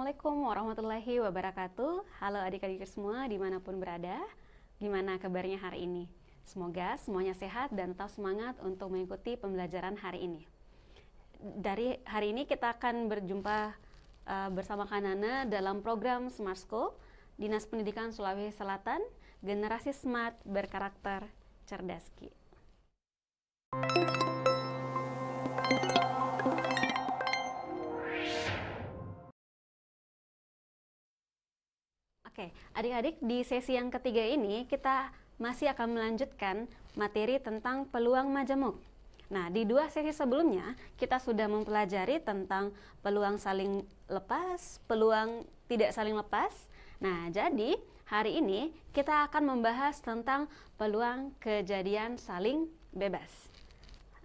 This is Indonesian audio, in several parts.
Assalamualaikum warahmatullahi wabarakatuh. Halo adik-adik semua dimanapun berada. Gimana kabarnya hari ini? Semoga semuanya sehat dan tetap semangat untuk mengikuti pembelajaran hari ini. Dari hari ini kita akan berjumpa bersama Kanana dalam program Smart School Dinas Pendidikan Sulawesi Selatan, Generasi Smart Berkarakter Cerdas Ki. Oke, adik-adik, di sesi yang ketiga ini kita masih akan melanjutkan materi tentang peluang majemuk. Nah, di dua sesi sebelumnya kita sudah mempelajari tentang peluang saling lepas, peluang tidak saling lepas. Nah, jadi hari ini kita akan membahas tentang peluang kejadian saling bebas.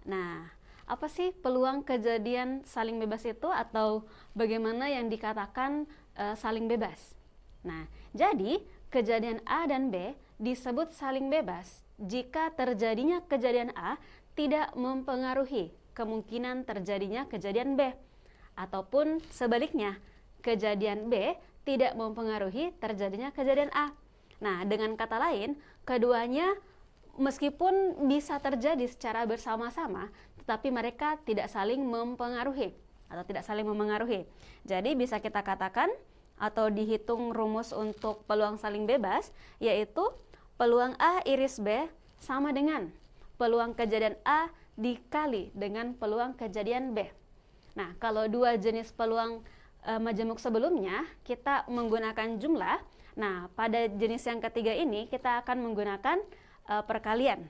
Nah, apa sih peluang kejadian saling bebas itu, atau bagaimana yang dikatakan saling bebas? Nah, jadi kejadian A dan B disebut saling bebas jika terjadinya kejadian A tidak mempengaruhi kemungkinan terjadinya kejadian B, ataupun sebaliknya, kejadian B tidak mempengaruhi terjadinya kejadian A. Nah, dengan kata lain, keduanya meskipun bisa terjadi secara bersama-sama, tetapi mereka tidak saling mempengaruhi atau tidak saling memengaruhi. Jadi bisa kita katakan atau dihitung rumus untuk peluang saling bebas, yaitu peluang A iris B sama dengan peluang kejadian A dikali dengan peluang kejadian B. Nah, kalau dua jenis peluang majemuk sebelumnya kita menggunakan jumlah, nah pada jenis yang ketiga ini kita akan menggunakan perkalian.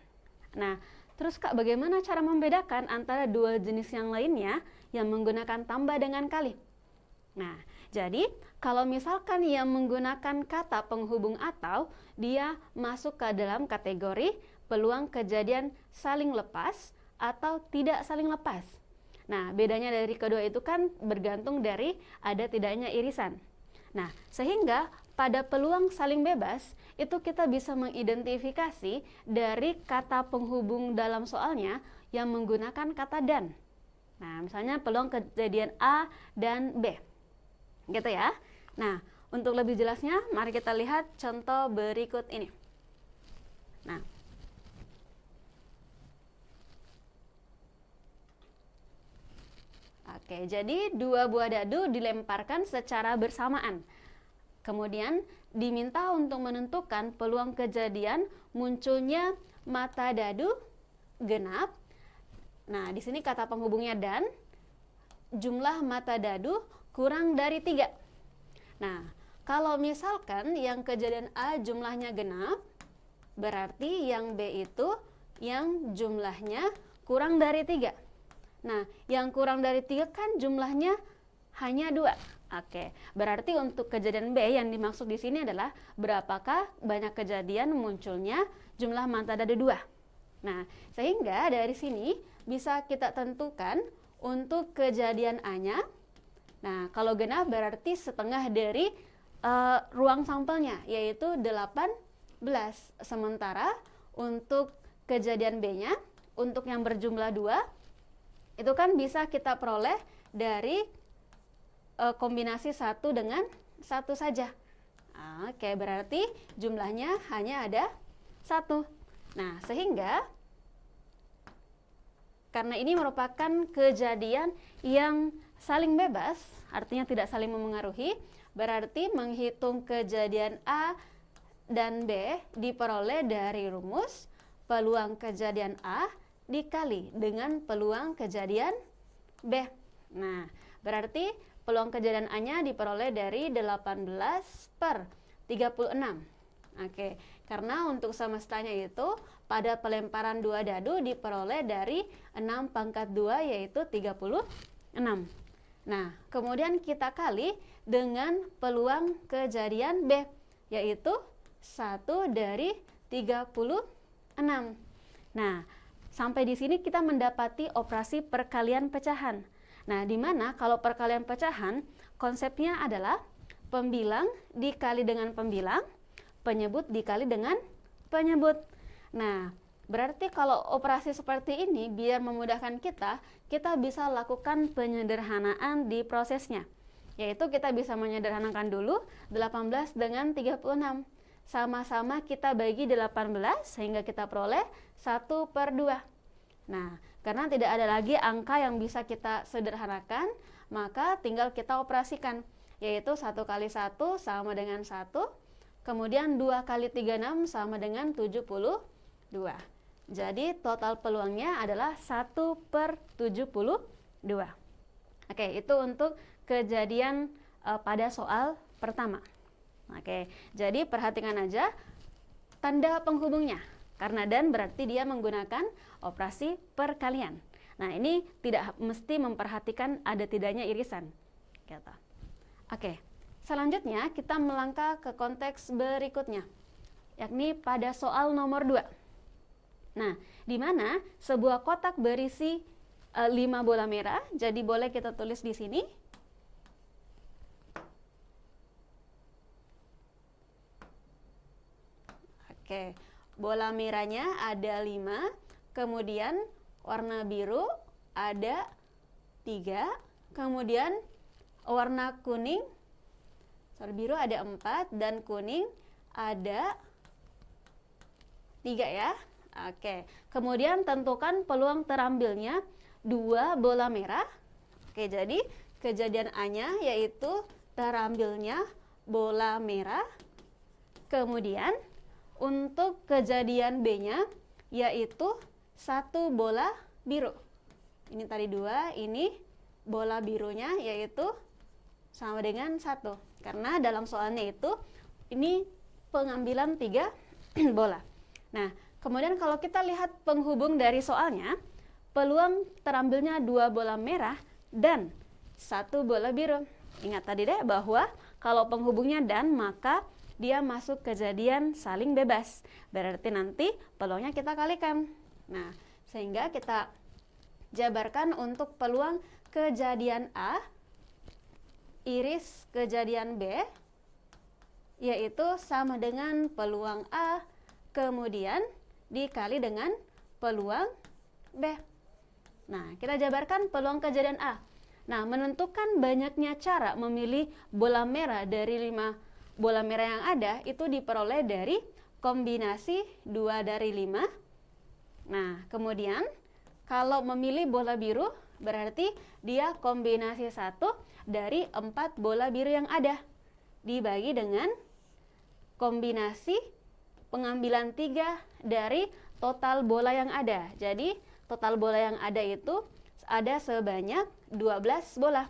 Nah, terus Kak, bagaimana cara membedakan antara dua jenis yang lainnya yang menggunakan tambah dengan kali? Nah, jadi kalau misalkan yang menggunakan kata penghubung atau, dia masuk ke dalam kategori peluang kejadian saling lepas atau tidak saling lepas. Nah, bedanya dari kedua itu kan bergantung dari ada tidaknya irisan. Nah, sehingga pada peluang saling bebas itu kita bisa mengidentifikasi dari kata penghubung dalam soalnya yang menggunakan kata dan. Nah, misalnya peluang kejadian A dan B. Gitu ya. Nah, untuk lebih jelasnya mari kita lihat contoh berikut ini. Nah, oke, jadi dua buah dadu dilemparkan secara bersamaan. Kemudian diminta untuk menentukan peluang kejadian munculnya mata dadu genap. Nah, di sini kata penghubungnya dan jumlah mata dadu kurang dari 3. Nah, kalau misalkan yang kejadian A jumlahnya genap, berarti yang B itu yang jumlahnya kurang dari 3. Nah, yang kurang dari 3 kan jumlahnya hanya 2. Oke, berarti untuk kejadian B yang dimaksud di sini adalah berapakah banyak kejadian munculnya jumlah mata dadu 2. Nah, sehingga dari sini bisa kita tentukan untuk kejadian A-nya. Nah, kalau genap berarti setengah dari ruang sampelnya, yaitu 18. Sementara untuk kejadian B-nya, untuk yang berjumlah 2, itu kan bisa kita peroleh dari kombinasi 1 dengan 1 saja. Oke, berarti jumlahnya hanya ada 1. Nah, sehingga karena ini merupakan kejadian yang saling bebas, artinya tidak saling memengaruhi, berarti menghitung kejadian A dan B diperoleh dari rumus peluang kejadian A dikali dengan peluang kejadian B. Nah, berarti peluang kejadian A-nya diperoleh dari 18/36. Oke, karena untuk semestanya itu pada pelemparan dua dadu diperoleh dari 6/2 yaitu 36. Nah, kemudian kita kali dengan peluang kejadian B yaitu 1 dari 36. Nah, sampai di sini kita mendapati operasi perkalian pecahan. Nah, di mana kalau perkalian pecahan konsepnya adalah pembilang dikali dengan pembilang, penyebut dikali dengan penyebut. Nah, berarti kalau operasi seperti ini biar memudahkan kita bisa lakukan penyederhanaan di prosesnya. Yaitu kita bisa menyederhanakan dulu 18 dengan 36. Sama-sama kita bagi 18 sehingga kita peroleh 1/2. Nah, karena tidak ada lagi angka yang bisa kita sederhanakan, maka tinggal kita operasikan, yaitu 1 kali 1 sama dengan 1, kemudian 2 kali 36 sama dengan 72. Jadi total peluangnya adalah 1/72. Oke, itu untuk kejadian pada soal pertama. Oke, jadi perhatikan aja tanda penghubungnya. Karena dan berarti dia menggunakan operasi perkalian. Nah, ini tidak mesti memperhatikan ada tidaknya irisan. Gitu. Oke, selanjutnya kita melangkah ke konteks berikutnya, yakni pada soal nomor 2. Nah, di mana sebuah kotak berisi 5 bola merah, jadi boleh kita tulis di sini. Oke, bola merahnya ada 5, kemudian warna biru ada 3, kemudian warna kuning, biru ada 4, dan kuning ada 3 ya. Oke, kemudian tentukan peluang terambilnya 2 bola merah. Oke, jadi kejadian A-nya yaitu terambilnya bola merah. Kemudian untuk kejadian B-nya yaitu 1 bola biru. Ini tadi 2, ini bola birunya yaitu sama dengan 1. Karena dalam soalnya itu ini pengambilan 3 bola. Nah, kemudian kalau kita lihat penghubung dari soalnya, peluang terambilnya 2 bola merah dan 1 bola biru. Ingat tadi deh bahwa kalau penghubungnya dan, maka dia masuk kejadian saling bebas. Berarti nanti peluangnya kita kalikan. Nah, sehingga kita jabarkan untuk peluang kejadian A iris kejadian B, yaitu sama dengan peluang A kemudian dikali dengan peluang B. Nah, kita jabarkan peluang kejadian A. Nah, menentukan banyaknya cara memilih bola merah dari 5 bola merah yang ada itu diperoleh dari kombinasi 2 dari 5. Nah, kemudian kalau memilih bola biru berarti dia kombinasi 1 dari 4 bola biru yang ada dibagi dengan kombinasi pengambilan 3 dari total bola yang ada. Jadi total bola yang ada itu ada sebanyak 12 bola.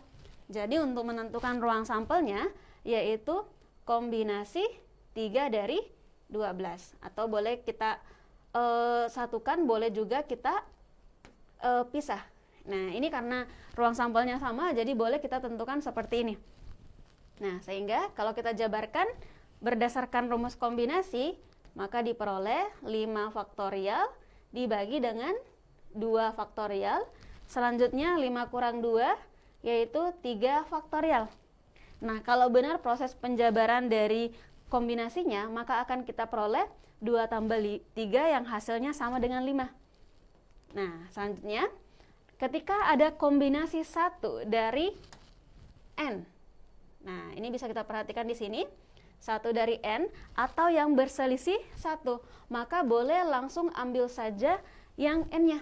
Jadi untuk menentukan ruang sampelnya yaitu kombinasi 3 dari 12. Atau boleh kita satukan, boleh juga kita pisah. Nah, ini karena ruang sampelnya sama, jadi boleh kita tentukan seperti ini. Nah, sehingga kalau kita jabarkan berdasarkan rumus kombinasi, maka diperoleh 5 faktorial dibagi dengan 2 faktorial. Selanjutnya 5 kurang 2 yaitu 3 faktorial. Nah, kalau benar proses penjabaran dari kombinasinya, maka akan kita peroleh 2 tambah 3 yang hasilnya sama dengan 5. Nah, selanjutnya ketika ada kombinasi 1 dari N. Nah, ini bisa kita perhatikan di sini. 1 dari N atau yang berselisih 1, maka boleh langsung ambil saja yang N-nya.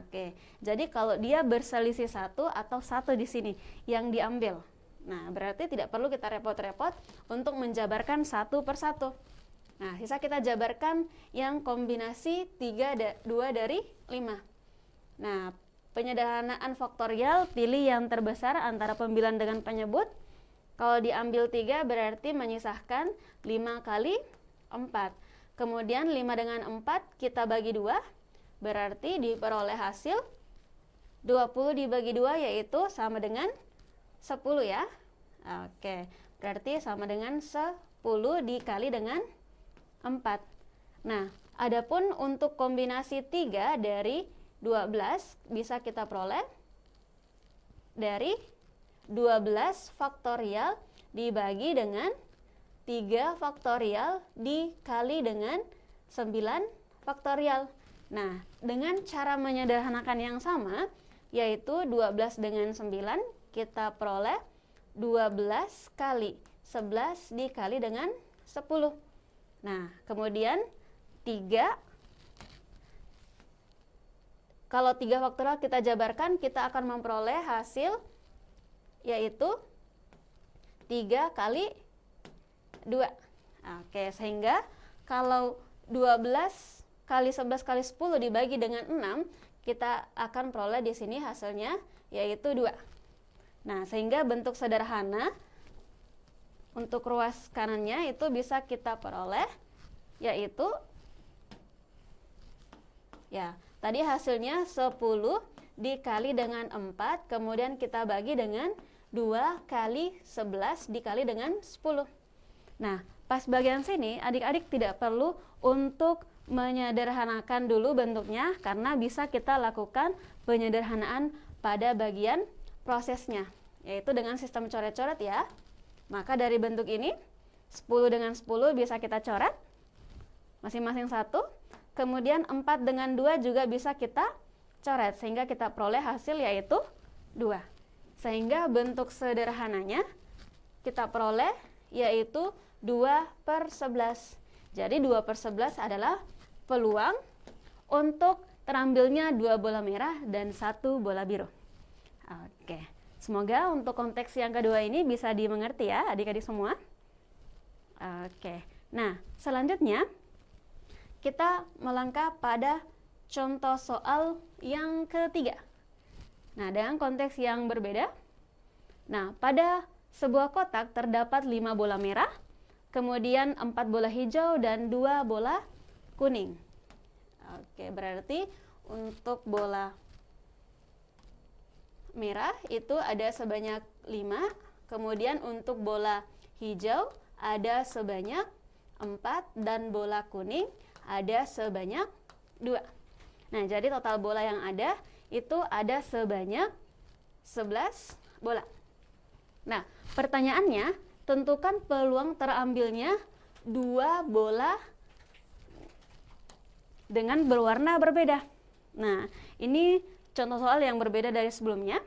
Oke, jadi kalau dia berselisih 1 atau 1 di sini yang diambil. Nah, berarti tidak perlu kita repot-repot untuk menjabarkan 1 per 1. Nah, sisa kita jabarkan yang kombinasi 2 dari 5. Nah, penyederhanaan faktorial, pilih yang terbesar antara pembilang dengan penyebut. Kalau diambil 3 berarti menyisahkan 5 kali 4. Kemudian 5 dengan 4 kita bagi 2, berarti diperoleh hasil 20 dibagi 2 yaitu sama dengan 10 ya. Oke, berarti sama dengan 10 dikali dengan 4. Nah, adapun untuk kombinasi 3 dari 12 bisa kita peroleh dari 12 faktorial dibagi dengan 3 faktorial dikali dengan 9 faktorial. Nah, dengan cara menyederhanakan yang sama, yaitu 12 dengan 9, kita peroleh 12 kali 11 dikali dengan 10. Nah, kemudian 3, kalau 3 faktorial kita jabarkan, kita akan memperoleh hasil yaitu 3 kali 2. Oke, sehingga kalau 12 kali 11 kali 10 dibagi dengan 6, kita akan peroleh di sini hasilnya yaitu 2. Nah, sehingga bentuk sederhana untuk ruas kanannya itu bisa kita peroleh yaitu ya, tadi hasilnya 10 dikali dengan 4, kemudian kita bagi dengan 2 kali 11 dikali dengan 10. Nah, pas bagian sini adik-adik tidak perlu untuk menyederhanakan dulu bentuknya, karena bisa kita lakukan penyederhanaan pada bagian prosesnya, yaitu dengan sistem coret-coret ya. Maka dari bentuk ini 10 dengan 10 bisa kita coret masing-masing 1. Kemudian 4 dengan 2 juga bisa kita coret, sehingga kita peroleh hasil yaitu 2. Sehingga bentuk sederhananya kita peroleh yaitu 2/11. Jadi 2/11 adalah peluang untuk terambilnya 2 bola merah dan 1 bola biru. Oke, semoga untuk konteks yang kedua ini bisa dimengerti ya adik-adik semua. Oke, nah selanjutnya kita melangkah pada contoh soal yang ketiga. Nah, dengan konteks yang berbeda. Nah, pada sebuah kotak terdapat 5 bola merah, kemudian 4 bola hijau dan 2 bola kuning. Oke, berarti untuk bola merah itu ada sebanyak 5, kemudian untuk bola hijau ada sebanyak 4 dan bola kuning ada sebanyak 2. Nah, jadi total bola yang ada itu ada sebanyak 11 bola. Nah, pertanyaannya, tentukan peluang terambilnya 2 bola dengan berwarna berbeda. Nah, ini contoh soal yang berbeda dari sebelumnya.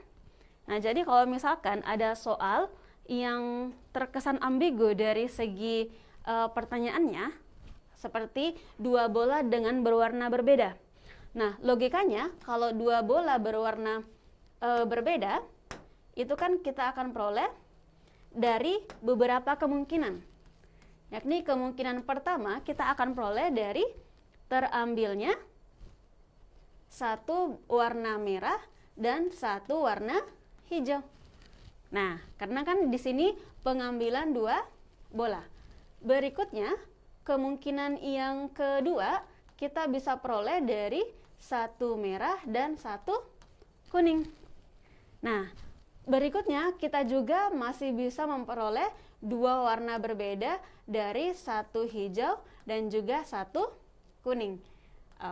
Nah, jadi kalau misalkan ada soal yang terkesan ambigu dari segi pertanyaannya, seperti 2 bola dengan berwarna berbeda. Nah, logikanya kalau 2 bola berwarna berbeda, itu kan kita akan peroleh dari beberapa kemungkinan. Yakni kemungkinan pertama kita akan peroleh dari terambilnya 1 warna merah dan 1 warna hijau. Nah, karena kan di sini pengambilan 2 bola. Berikutnya, kemungkinan yang kedua kita bisa peroleh dari 1 merah dan 1 kuning. Nah, berikutnya kita juga masih bisa memperoleh 2 warna berbeda dari 1 hijau dan juga 1 kuning.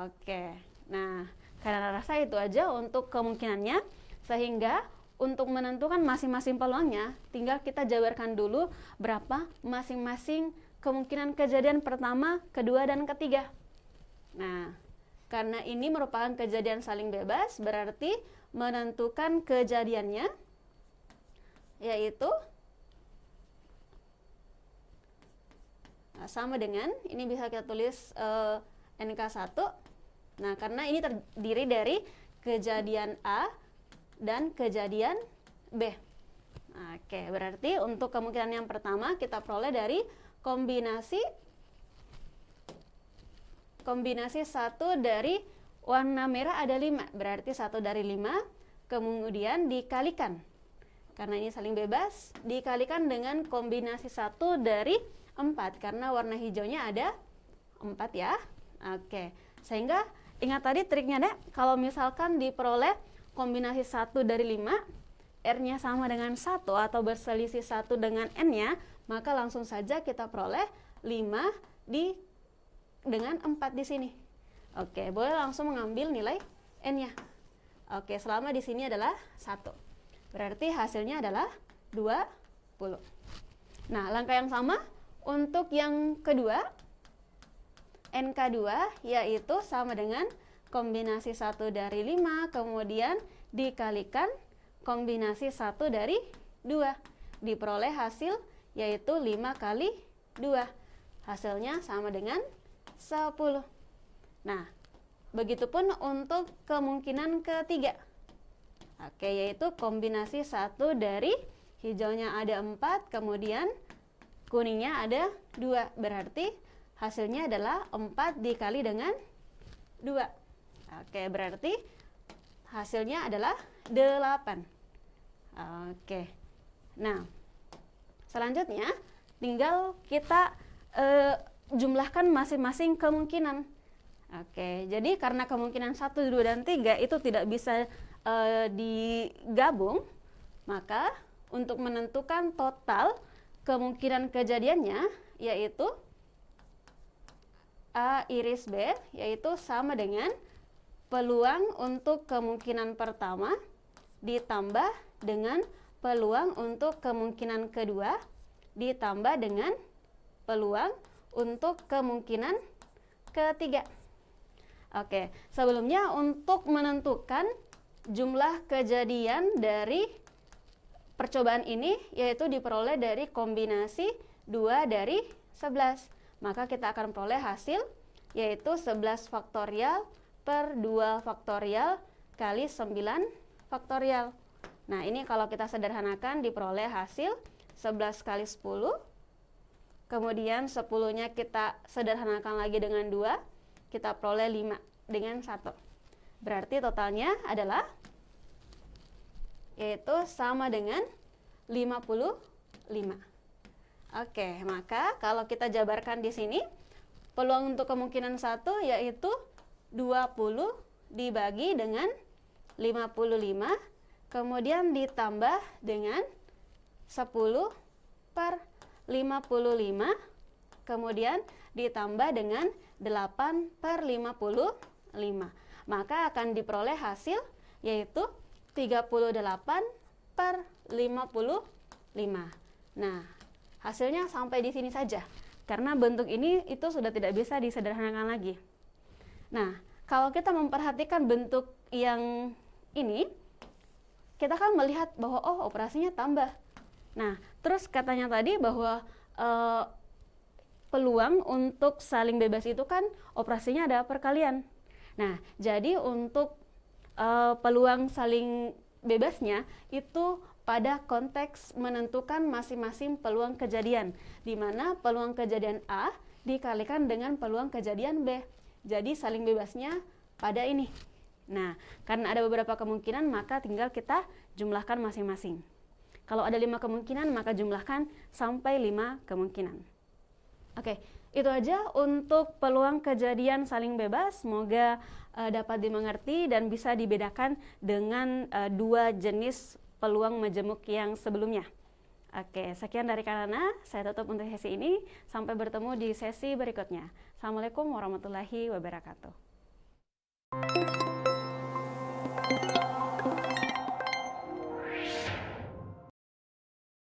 Oke, nah karena rasa itu aja untuk kemungkinannya, sehingga untuk menentukan masing-masing peluangnya tinggal kita jabarkan dulu berapa masing-masing kemungkinan kejadian pertama, kedua, dan ketiga. Nah, karena ini merupakan kejadian saling bebas, berarti menentukan kejadiannya yaitu sama dengan, ini bisa kita tulis NK1. Nah, karena ini terdiri dari kejadian A dan kejadian B. Oke, berarti untuk kemungkinan yang pertama kita peroleh dari kombinasi 1 dari warna merah ada 5, berarti 1 dari 5, kemudian dikalikan, karena ini saling bebas, dikalikan dengan kombinasi 1 dari 4, karena warna hijaunya ada 4 ya. Oke, sehingga ingat tadi triknya deh, kalau misalkan diperoleh kombinasi 1 dari 5, R-nya sama dengan 1 atau berselisih 1 dengan N-nya, maka langsung saja kita peroleh 5 dengan 4 di sini. Oke, boleh langsung mengambil nilai N-nya. Oke, selama di sini adalah 1. Berarti hasilnya adalah 20. Nah, langkah yang sama untuk yang kedua, NK2, yaitu sama dengan kombinasi 1 dari 5, kemudian dikalikan kombinasi 1 dari 2. diperoleh hasil yaitu 5 kali 2. Hasilnya sama dengan 10. Nah, begitupun untuk kemungkinan ketiga. Oke, yaitu kombinasi 1 dari hijaunya ada 4, kemudian kuningnya ada 2. Berarti hasilnya adalah 4 dikali dengan 2. Oke, berarti hasilnya adalah 8. Oke. Nah, selanjutnya tinggal kita jumlahkan masing-masing kemungkinan. Oke, jadi karena kemungkinan 1, 2, dan 3 itu tidak bisa digabung, maka untuk menentukan total kemungkinan kejadiannya yaitu A iris B yaitu sama dengan peluang untuk kemungkinan pertama ditambah dengan peluang untuk kemungkinan kedua ditambah dengan peluang untuk kemungkinan ketiga. Oke, sebelumnya untuk menentukan jumlah kejadian dari percobaan ini yaitu diperoleh dari kombinasi 2 dari 11. Maka kita akan peroleh hasil yaitu 11 faktorial per 2 faktorial kali 9 faktorial. Nah, ini kalau kita sederhanakan diperoleh hasil 11 kali 10. Kemudian 10-nya kita sederhanakan lagi dengan 2, kita peroleh 5 dengan 1. Berarti totalnya adalah yaitu sama dengan 55. Oke, maka kalau kita jabarkan di sini, peluang untuk kemungkinan 1 yaitu 20 dibagi dengan 55, kemudian ditambah dengan 10 per 55, kemudian ditambah dengan 8 per 55. Maka akan diperoleh hasil yaitu 38 per 55. Nah, hasilnya sampai di sini saja. Karena bentuk ini itu sudah tidak bisa disederhanakan lagi. Nah, kalau kita memperhatikan bentuk yang ini, kita kan melihat bahwa oh, operasinya tambah. Nah, terus katanya tadi bahwa peluang untuk saling bebas itu kan operasinya ada perkalian. Nah, jadi untuk peluang saling bebasnya itu pada konteks menentukan masing-masing peluang kejadian, di mana peluang kejadian A dikalikan dengan peluang kejadian B. Jadi saling bebasnya pada ini. Nah, karena ada beberapa kemungkinan, maka tinggal kita jumlahkan masing-masing. Kalau ada 5 kemungkinan, maka jumlahkan sampai 5 kemungkinan. Oke, itu aja untuk peluang kejadian saling bebas. Semoga dapat dimengerti dan bisa dibedakan dengan 2 jenis peluang majemuk yang sebelumnya. Oke, sekian dari Kanana. Saya tutup untuk sesi ini. Sampai bertemu di sesi berikutnya. Assalamualaikum warahmatullahi wabarakatuh.